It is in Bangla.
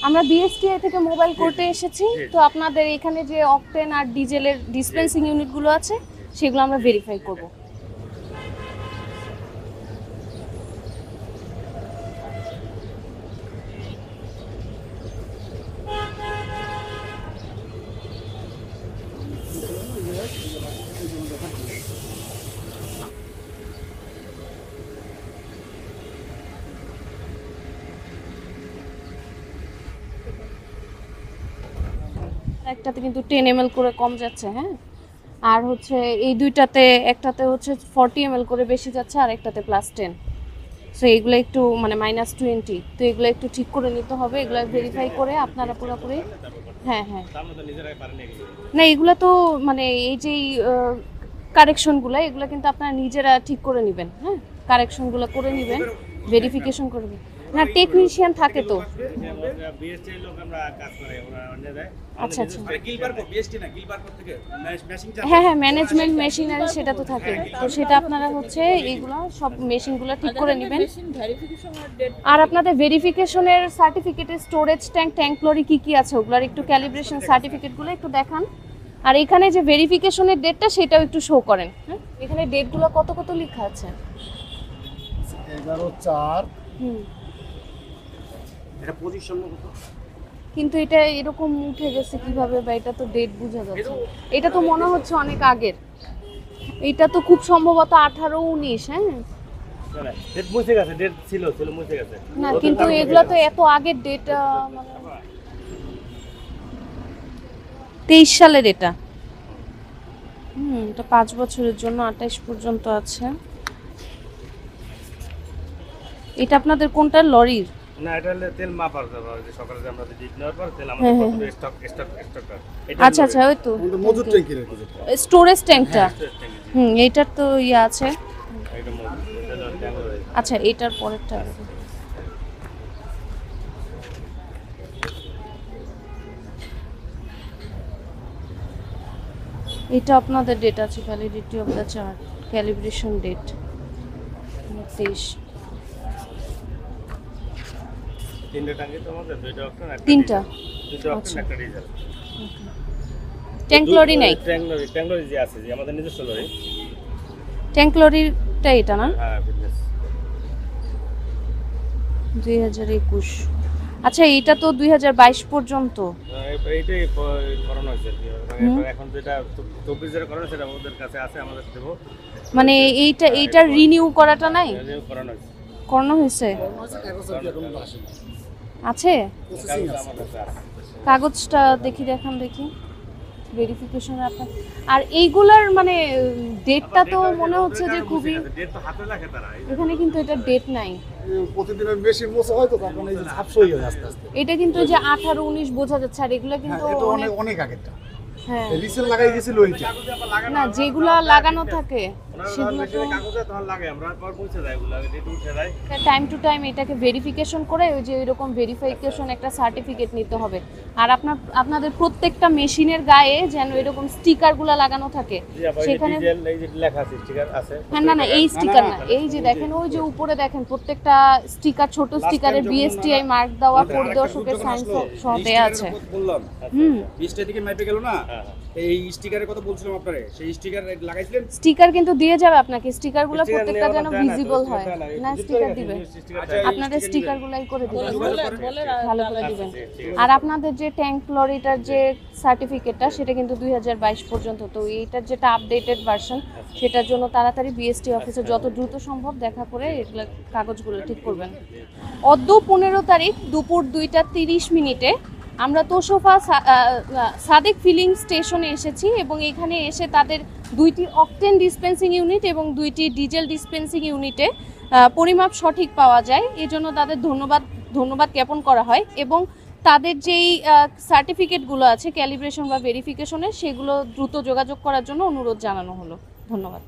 আমরা বিএসটিআই থেকে মোবাইল কোর্টে এসেছি, তো আপনাদের এখানে যে অকটেন আর ডিজেলের ডিসপেন্সিং ইউনিটগুলো আছে সেগুলো আমরা ভেরিফাই করব। একটাতে কিন্তু 10 ml করে কম যাচ্ছে, হ্যাঁ, আর হচ্ছে এই দুইটাতে একটাতে হচ্ছে 40 ml করে বেশি যাচ্ছে আর একটাতে +10। সো এগুলো একটু মানে -20, তো এগুলো একটু ঠিক করে নিতে হবে, এগুলো ভেরিফাই করে আপনারা পুরোপুরি। হ্যাঁ হ্যাঁ, না এগুলো তো মানে এই যে কারেকশনগুলো এগুলো কিন্তু আপনারা নিজেরা ঠিক করে নেবেন, হ্যাঁ, কারেকশনগুলো করে নেবেন, ভেরিফিকেশন করবেন। না টেকনিশিয়ান থাকে তো। আচ্ছা আচ্ছা, হ্যাঁ হ্যাঁ, ম্যানেজমেন্ট মেশিনারি সেটা তো থাকে, তো সেটা আপনারা হচ্ছে এইগুলো সব মেশিনগুলো ঠিক করে নেবেন। আর আপনাদের ভেরিফিকেশনের সার্টিফিকেটের স্টোরেজ ট্যাঙ্ক লরি কি আছে ওগুলোর একটু ক্যালিব্রেশন সার্টিফিকেটগুলো একটু দেখান। আর এখানে যে ভেরিফিকেশনের ডেটটা সেটাও একটু শো করেন। হ্যাঁ, এখানে ডেটগুলো কত কত লেখা আছে? 11/4। এটা পজিশন কত? কিন্তু এটা এরকম উঠে গেছে কিভাবে, বা এটা তো ডেট বোঝা যাচ্ছে, এটা তো মনে হচ্ছে অনেক আগের, এটা তো খুব সম্ভবত 18-19। হ্যাঁ, ডেট মুছে গেছে, ডেট ছিল মুছে গেছে না কিন্তু এগুলো তো এত আগের ডেট, মানে 23 সালের এটা। এটা 5 বছরের জন্য 28 পর্যন্ত আছে। এটা আপনাদের কোনটা, লরির? না এটা হলো তেল মাপার জন্য, যে সকালে যে আমরা ডিপ নেওয়ার পর তেল আমাদের কত স্টক এটা। আচ্ছা আচ্ছা, ওই তো মজুদ ট্যাঙ্কি রেখে স্টোরেজ ট্যাঙ্কটা। এইটার তো ইয়ে আছে। এটা মজুদ, এটা হলো ট্যাঙ্ক। আচ্ছা, এটার পরেরটা এটা আপনাদের ডেট আছে, validity of the chart, calibration date 23। তিনটা ট্যাঙ্কি তো আমাদের, দুইটা অকটেন একটা তিনটা, দুইটা অকটেন একটা ডিজেল। ট্যাঙ্ক লরি নাই? ট্যাঙ্ক লরি যে আছে, যে আমাদের নিজস্ব লরি। ট্যাঙ্ক লরিটা এটা না? হ্যাঁ, ফিটনেস 2021। আচ্ছা, এটা তো 2022 পর্যন্ত। এইটাই করানো হয়েছে। এখন যেটা 24 যেটা করানো সেটা ওদের কাছে আছে, আমাদের দেবো। মানে এইটা রিনিউ করাটা নাই? করানো হয়েছে। করানো হয়েছে আছে? কাগজটা দেখান দেখি ভেরিফিকেশন আপনার। আর এইগুলার মানে ডেটটা তো মনে হচ্ছে যে খুবই, ডেট তো হাতে রাখে তারা। এখানে কিন্তু এটা ডেট নাই। প্রতিদিনের মেশিন মোছা হয় তো, তখন এই যে ঝাপসা হয়ে যায় আস্তে আস্তে। এটা কিন্তু যে 18-19 বোঝা যাচ্ছে, আর এগুলা কিন্তু এটা অনেক অনেক আগেরটা। হ্যাঁ, রিসেল লাগাই গেছিল ওইটা। না যেগুলা লাগানো থাকে সেগুলো তো কাগজে তখন লাগে, আমরা পর পৌঁছে যায়, ওগুলো ডেট উঠে যায়। টাইম টু টাইম এটাকে ভেরিফিকেশন করে ওই যে এরকম ভেরিফিকেশন একটা সার্টিফিকেট নিতে হবে। আর আপনাদের প্রত্যেকটা মেশিনের গায়ে যেন এরকম স্টিকারগুলো লাগানো থাকে, সেখানে এই যে লেখা আছে, স্টিকার আছে। হ্যাঁ, না এই স্টিকার না, এই যে দেখেন ওই যে উপরে দেখেন প্রত্যেকটা স্টিকার, ছোট স্টিকারে বিএসটিআই মার্ক দেওয়া, পরিদর্শকের সাইন সহ দেয়া আছে। বললাম 20টা থেকে মাইপে গেল না, এই স্টিকারের কথা বলছিলাম আপনারে, সেই স্টিকার লাগাইছিলেন? স্টিকার কিন্তু দিয়ে যাবে আপনাকে, স্টিকারগুলো প্রত্যেকটা যেন ভিজিবল হয়। না স্টিকার দিবে, আপনাদের স্টিকারগুলাই করে দিবেন, ভালো করে দিবেন। আর আপনাদের যে ট্যাঙ্ক লরিটার যে সার্টিফিকেটটা সেটা কিন্তু 2022 পর্যন্ত, তো এইটার যেটা আপডেটেড ভার্সন সেটার জন্য তাড়াতাড়ি বিএসটি অফিসে যত দ্রুত সম্ভব দেখা করে এগুলো কাগজগুলো ঠিক করবেন। অদ্য 15 তারিখ দুপুর 2:30 আমরা তোশোফা সাদেক ফিলিং স্টেশনে এসেছি, এবং এখানে এসে তাদের 2টি অকটেন ডিসপেন্সিং ইউনিট এবং 2টি ডিজেল ডিসপেন্সিং ইউনিটে পরিমাপ সঠিক পাওয়া যায়, এজন্য তাদের ধন্যবাদ জ্ঞাপন করা হয়। এবং তাদের যেই সার্টিফিকেটগুলো আছে ক্যালিব্রেশন বা ভেরিফিকেশনের, সেগুলো দ্রুত যোগাযোগ করার জন্য অনুরোধ জানানো হলো। ধন্যবাদ।